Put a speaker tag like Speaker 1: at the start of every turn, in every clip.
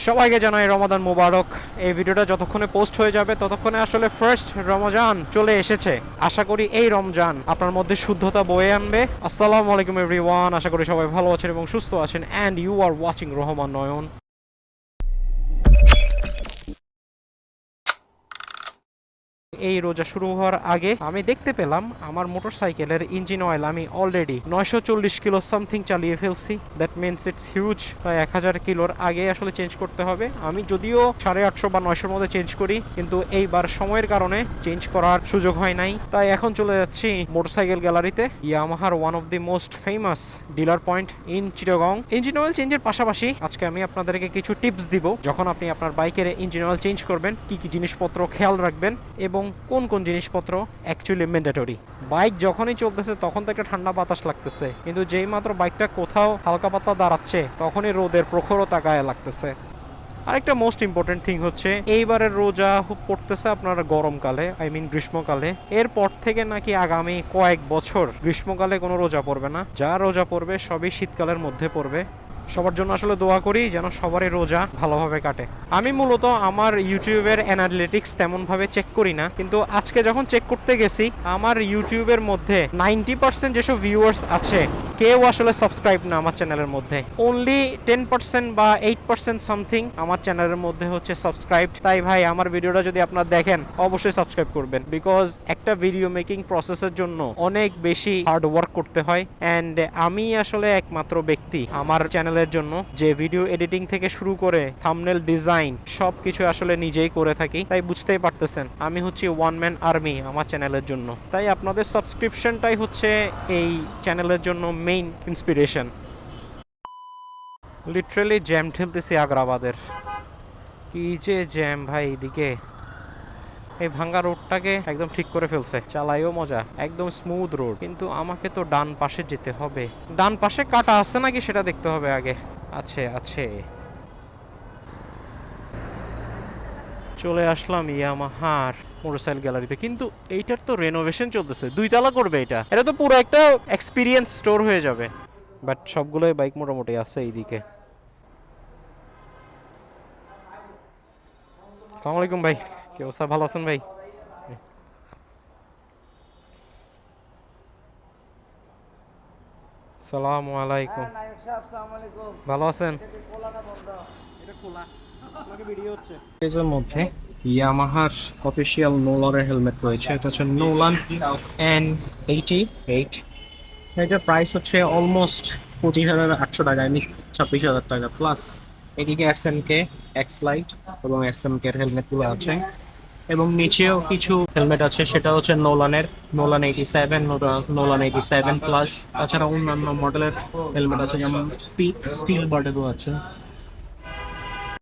Speaker 1: সবাইকে জানাই রমাদান মুবারক। এই ভিডিওটা যতক্ষণে পোস্ট হয়ে যাবে ততক্ষণে আসলে ফার্স্ট রমজান চলে এসেছে। আশা করি এই রমজান আপনার মধ্যে শুদ্ধতা বয়ে আনবে। আসসালামু আলাইকুম এভরিওয়ান, আশা করি সবাই ভালো আছেন এবং সুস্থ আছেন। And you are watching Rahman Nayan. এই রোজা শুরু হওয়ার আগে আমি দেখতে পেলাম আমার মোটরসাইকেলের ইঞ্জিন অয়েল আমি অলরেডি 940 কিলো সামথিং চালিয়ে ফেলছি। That means it's huge. প্রায় 1000 কিলোর আগে আসলে চেঞ্জ করতে হবে। আমি যদিও 850 বা 900 মধ্যে চেঞ্জ করি, কিন্তু এইবার সময়ের কারণে চেঞ্জ করার সুযোগ হয় নাই। তাই এখন চলে যাচ্ছি মোটরসাইকেল গ্যালারিতে, ইয়ামাহার one of the most famous dealer point in Chittagong. Engine oil চেঞ্জের পাশাপাশি আজকে আমি আপনাদেরকে কিছু টিপস দিব যখন আপনি আপনার বাইকের ইঞ্জিন অয়েল চেঞ্জ করবেন, কি কি জিনিসপত্র খেয়াল রাখবেন এবং কোন কোন জিনিসপত্র অ্যাকচুয়ালি ম্যান্ডেটরি। বাইক যখনই চলতেছে তখন তো একটা ঠান্ডা বাতাস লাগতেছে, কিন্তু যেই মাত্র বাইকটা কোথাও হালকা পাতলা দাঁড়াচ্ছে তখনই রোদের প্রখরতা গায়ে লাগতেছে। আরেকটা মোস্ট ইম্পর্টেন্ট থিং হচ্ছে, এইবারের রোজা পড়তেছে আপনার গরমকালে, আই মিন গ্রীষ্মকালে। এরপর থেকে নাকি আগামী কয়েক বছর গ্রীষ্মকালে কোনো রোজা পড়বে না, যা রোজা পড়বে সবই শীতকালের মধ্যে পড়বে। সবার জন্য আসলে দোয়া করি যেন সবারই রোজা ভালোভাবে কাটে। আমি মূলত আমার ইউটিউবের অ্যানালিটিক্স তেমনভাবে চেক করি না, কিন্তু আজকে যখন চেক করতে গেছি আমার ইউটিউবের মধ্যে 90% যেসব ভিউয়ার্স আছে কেউ আসলে সাবস্ক্রাইব না আমার চ্যানেলের মধ্যে। অনলি 10% বা 8% সামথিং আমার চ্যানেলের মধ্যে হচ্ছে সাবস্ক্রাইব। তাই ভাই, আমার ভিডিওটা যদি আপনারা দেখেন অবশ্যই সাবস্ক্রাইব করবেন, বিকজ একটা ভিডিও মেকিং প্রসেসের জন্য অনেক বেশি হার্ড ওয়ার্ক করতে হয়। অ্যান্ড আমি আসলে একমাত্র ব্যক্তি আমার চ্যানেলের জন্য যে ভিডিও এডিটিং থেকে শুরু করে থাম্বনেল ডিজাইন সবকিছু আসলে নিজেই করে থাকি। তাই বুঝতেই পারতেছেন আমি হচ্ছে ওয়ান ম্যান আর্মি আমার চ্যানেলের জন্য। তাই আপনাদের সাবস্ক্রিপশনটাই হচ্ছে এই চ্যানেলের জন্য মেইন ইন্সপিরেশন। লিটারালি জ্যাম ঠেলতেছি আগ্রাবাদের। কি যে জ্যাম ভাই এদিকে। এই ভাঙ্গা রোডটাকে একদম ঠিক করে ফেলছে, চালাইও মজা, একদম স্মুথ রোড। কিন্তু আমাকে তো ডান পাশে যেতে হবে। ডান পাশে কাটা আছে নাকি সেটা দেখতে হবে আগে। আছে আছে। চলে আসলাম ইয়ামাহার মোটরসাইকেল গ্যালারিতে, কিন্তু এইটার তো রেনোভেশন চলতেছে, 2 তলা করবে এটা। এটা তো পুরো একটা এক্সপিরিয়েন্স স্টোর হয়ে যাবে। বাট সবগুলোই বাইক মোটামুটি আছে এইদিকে। আসসালামু আলাইকুম ভাই, কি অবস্থা? ভালো আছেন ভাই? আসসালামু আলাইকুম। ভালো আছেন? এর মধ্যে ইয়ামাহার অফিসিয়াল নোলানের হেলমেট রয়েছে। এটা হচ্ছে নোলান N88। এটার প্রাইস হচ্ছে অলমোস্ট 25,800 টাকা, 26,000 টাকা প্লাস। এদিকে SMK এক্স লাইট এবং SMK এর হেলমেট গুলো আছে, এবং নিচেও কিছু হেলমেট আছে, সেটা হচ্ছে নোলান 87, নোলান 87 প্লাস। তাছাড়া অন্যান্য মডেলের হেলমেট আছে, যেমন স্টিল বার্ডেরও আছে।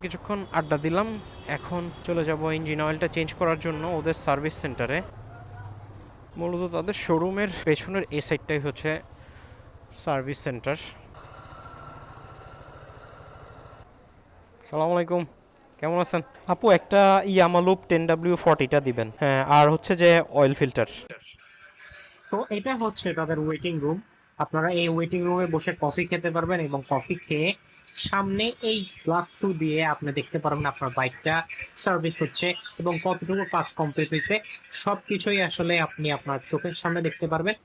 Speaker 1: কিছুক্ষণ আড্ডা দিলাম, এখন চলে যাব ইঞ্জিন অয়েলটা চেঞ্জ করার জন্য ওদের সার্ভিস সেন্টারে। মূলত তাদের শোরুমের পেছনের এই সাইডটাই হচ্ছে সার্ভিস সেন্টার। সালাম আলাইকুম, কেমন আছেন আপু? একটা ইয়ামালুপ 10W40টা দিবেন। হ্যাঁ, আর হচ্ছে যে অয়েল ফিল্টার।
Speaker 2: তো এটা হচ্ছে তাদের ওয়েটিং রুম। আপনারা এই ওয়েটিং রুমে বসে কফি খেতে পারবেন, এবং কফি খেয়ে সামনে এই গ্লাস থ্রু দিয়ে আপনি দেখতে পারবেন আপনার বাইকটা সার্ভিস হচ্ছে এবং কতটুকু কাজ কমপ্লিট হয়েছে। সবকিছুই আসলে আপনি আপনার চোখের সামনে দেখতে পারবেন।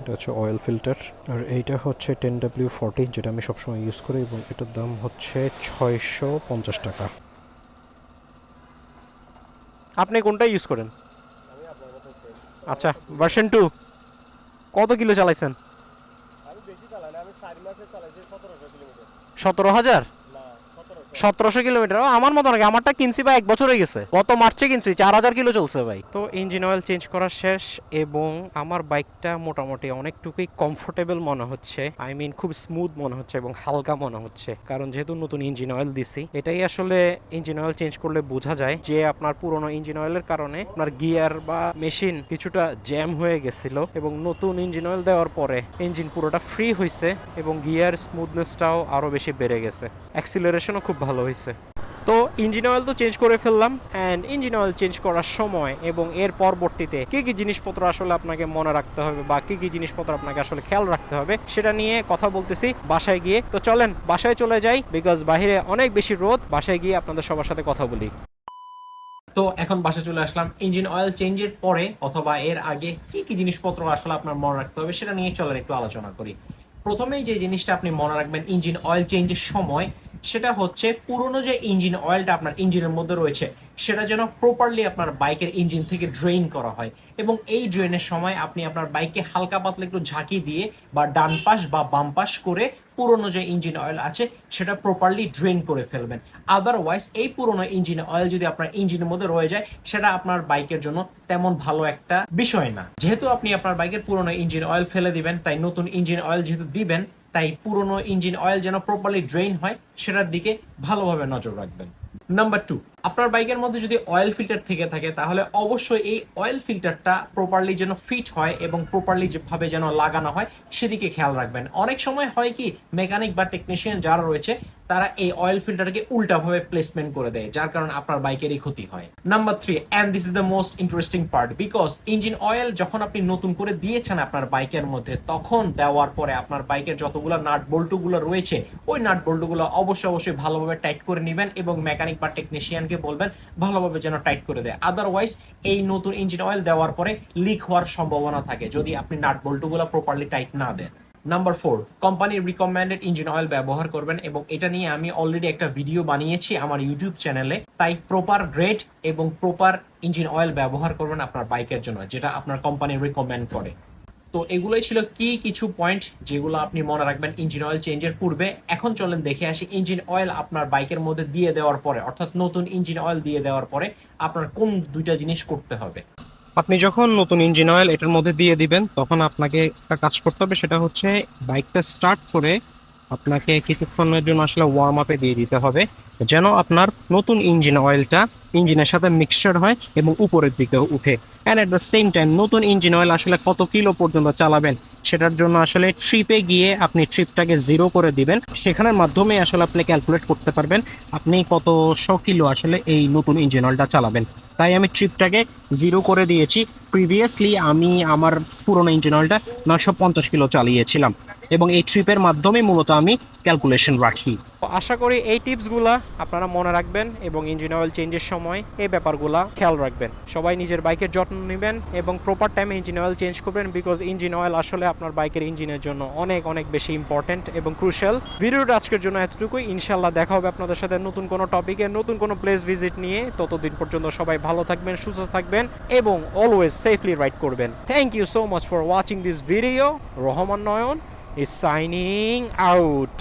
Speaker 1: এটা হচ্ছে অয়েল ফিল্টার, আর এইটা হচ্ছে 10W40 যেটা আমি সবসময় ইউজ করি, এবং এটার দাম হচ্ছে 650 টাকা। আপনি কোনটা ইউজ করেন? আচ্ছা, ভার্সন 2। কত কিলো চালাইছেন?
Speaker 3: আমি বেশি চালাই না, আমি 4 মাসে চালাইছি 1700 কিলোমিটার।
Speaker 1: 17,000?
Speaker 3: না, 1700।
Speaker 1: 1700 কিলোমিটার? আমার মতো নাকি, আমারটা কিনছি ভাই 1 বছর হয়ে গেছে, গত মার্চে কিনছি, 4000 কিলো চলছে ভাই। তো ইঞ্জিন অয়েল চেঞ্জ করা শেষ, এবং আমার বাইকটা মোটামুটি অনেকটুকুই কমফোর্টেবল মনে হচ্ছে, আই মিন খুব স্মুথ মনে হচ্ছে এবং হালকা মনে হচ্ছে, কারণ যেহেতু নতুন ইঞ্জিন অয়েল দিছি। এটাই আসলে ইঞ্জিন অয়েল চেঞ্জ করলে বোঝা যায় যে আপনার পুরনো ইঞ্জিন অয়েলের কারণে আপনার গিয়ার বা মেশিন কিছুটা জ্যাম হয়ে গেছিল, এবং নতুন ইঞ্জিন অয়েল দেওয়ার পরে ইঞ্জিন পুরোটা ফ্রি হয়েছে এবং গিয়ার স্মুথনেসটাও আরো বেশি বেড়ে গেছে, অ্যাক্সিলারেশনও খুব ভালো হয়েছে। তো তো ইঞ্জিন অয়েল তো চেঞ্জ করে ফেললাম, অ্যান্ড ইঞ্জিন অয়েল চেঞ্জ করার সময় এবং এর পরবর্তীতে কি কি জিনিসপত্র আসলে আপনাকে মনে রাখতে হবে বা কি কি জিনিসপত্র আপনাকে আসলে খেয়াল রাখতে হবে সেটা নিয়ে কথা বলতেছি বাসায় গিয়ে। তো চলেন বাসায় চলে যাই, বিকজ বাইরে অনেক বেশি রোদ। বাসায় গিয়ে আপনাদের সবার সাথে কথা বলি। তো এখন বাসায় চলে আসলাম। ইঞ্জিন অয়েল চেঞ্জের পরে অথবা এর আগে কি কি জিনিসপত্র আসলে আপনার মনে রাখতে হবে সেটা নিয়ে চলেন একটু আলোচনা করি। প্রথমেই যে জিনিসটা আপনি মনে রাখবেন ইঞ্জিন অয়েল চেঞ্জের সময়, সেটা হচ্ছে পুরনো যে ইঞ্জিন অয়েলটা আপনার ইঞ্জিনের মধ্যে রয়েছে সেটা যেন প্রপারলি আপনার বাইকের ইঞ্জিন থেকে ড্রেইন করা হয়। এবং এই ড্রেনের সময় আপনি আপনার বাইককে হালকা পাতলা একটু ঝাঁকি দিয়ে বা ডান পাশ বা বাম পাশ করে পুরনো যে ইঞ্জিন অয়েল আছে সেটা প্রপারলি ড্রেন করে ফেলবেন। আদারওয়াইজ এই পুরনো ইঞ্জিন অয়েল যদি আপনার ইঞ্জিনের মধ্যে রয়ে যায় সেটা আপনার বাইকের জন্য তেমন ভালো একটা বিষয় না। যেহেতু আপনি আপনার বাইকের পুরনো ইঞ্জিন অয়েল ফেলে দিবেন, তাই নতুন ইঞ্জিন অয়েল যেহেতু দিবেন, তাই পুরনো ইঞ্জিন অয়েল যেন প্রপারলি ড্রেন হয় সেটার দিকে ভালোভাবে নজর রাখবেন। নাম্বার 2, আপনার বাইকের মধ্যে যদি অয়েল ফিল্টার থেকে থাকে তাহলে অবশ্যই এই অয়েল ফিল্টারটা প্রপারলি যেন ফিট হয় এবং প্রপারলি ভাবে যেন লাগানো হয় সেদিকে খেয়াল রাখবেন। অনেক সময় হয় কি, মেকানিক বা টেকনিশিয়ান যারা রয়েছে তারা এই অয়েল ফিল্টারকে উল্টাভাবে প্লেসমেন্ট করে দেয়, যার কারণে আপনার বাইকেরই ক্ষতি হয়। Number 3, and this is the most interesting part, because engine oil যখন আপনি নতুন করে দিয়েছেন আপনার বাইকের মধ্যে, তখন দেওয়ার পরে আপনার বাইকের যতগুলো নাট বল্টুগুলো রয়েছে ওই নাট বল্টুগুলো অবশ্যই ভালোভাবে টাইট করে নেবেন এবং মেকানিক বা টেকনিশিয়ানকে বলবেন ভালোভাবে যেন টাইট করে দেয়। আদারওয়াইজ এই নতুন ইঞ্জিন অয়েল দেওয়ার পরে লিক হওয়ার সম্ভাবনা থাকে যদি আপনি নাট বল্টুগুলো প্রপারলি টাইট না দেন। নাম্বার 4, কোম্পানির রিকমেন্ডেড ইঞ্জিন অয়েল ব্যবহার করবেন এবং এটা নিয়ে আমি অলরেডি একটা ভিডিও বানিয়েছি আমার ইউটিউব চ্যানেলে। তাই প্রপার গ্রেড এবং প্রপার ইঞ্জিন অয়েল ব্যবহার করবেন আপনার বাইকের জন্য, যেটা আপনার কোম্পানি রিকমেন্ড করে। তো এগুলোই ছিল কিছু পয়েন্ট যেগুলো আপনি মনে রাখবেন ইঞ্জিন অয়েল চেঞ্জের পূর্বে। এখন চলেন দেখে আসি ইঞ্জিন অয়েল আপনার বাইকের মধ্যে দিয়ে দেওয়ার পরে, অর্থাৎ নতুন ইঞ্জিন অয়েল দিয়ে দেওয়ার পরে আপনার কোন দুইটা জিনিস করতে হবে।
Speaker 2: আপনি যখন নতুন ইঞ্জিন অয়েল এটার মধ্যে দিয়ে দিবেন তখন আপনাকে একটা কাজ করতে হবে, সেটা হচ্ছে বাইকটা স্টার্ট করে আপনাকে কিছুক্ষণের জন্য আসলে ওয়ার্ম আপে দিয়ে দিতে হবে, যেন আপনার নতুন ইঞ্জিন অয়েলটা ইঞ্জিনের সাথে মিক্সচার হয় এবং উপরের দিকে উঠে। And at the same time নতুন ইঞ্জিন অয়েল আসলে কত কিলো পর্যন্ত চালাবেন সেটার জন্য আসলে ট্রিপে গিয়ে আপনি ট্রিপটাকে 0 করে দিবেন। সেখানের মাধ্যমে আসলে আপনি ক্যালকুলেট করতে পারবেন আপনি কতশো কিলো আসলে এই নতুন ইঞ্জিন অয়েলটা চালাবেন। তাই আমি ট্রিপটাকে 0 করে দিয়েছি। প্রিভিয়াসলি আমি আমার পুরোনো ইঞ্জিন অয়েলটা 950 কিলো চালিয়েছিলাম এবং এই ট্রিপের মাধ্যমে মূলত আমি ক্যালকুলেশন রাখি।
Speaker 1: আশা করি এই টিপসগুলা আপনারা মনে রাখবেন এবং ইঞ্জিন অয়েল চেঞ্জের সময় এই ব্যাপারগুলা খেয়াল রাখবেন। সবাই নিজের বাইকের যত্ন নেবেন এবং প্রপার টাইমে ইঞ্জিন অয়েল চেঞ্জ করবেন, বিকজ ইঞ্জিন অয়েল আসলে আপনার বাইকের ইঞ্জিনের জন্য অনেক বেশি ইম্পর্টেন্ট এবং ক্রুশাল। ভিডিওটা আজকের জন্য এতটুকুই। ইনশাল্লাহ দেখা হবে আপনাদের সাথে নতুন কোনো টপিকে, নতুন কোনো প্লেস ভিজিট নিয়ে। ততদিন পর্যন্ত সবাই ভালো থাকবেন, সুস্থ থাকবেন এবং অলওয়েজ সেফলি রাইড করবেন। Thank you so much for watching this video. Rahman Nayan is signing out.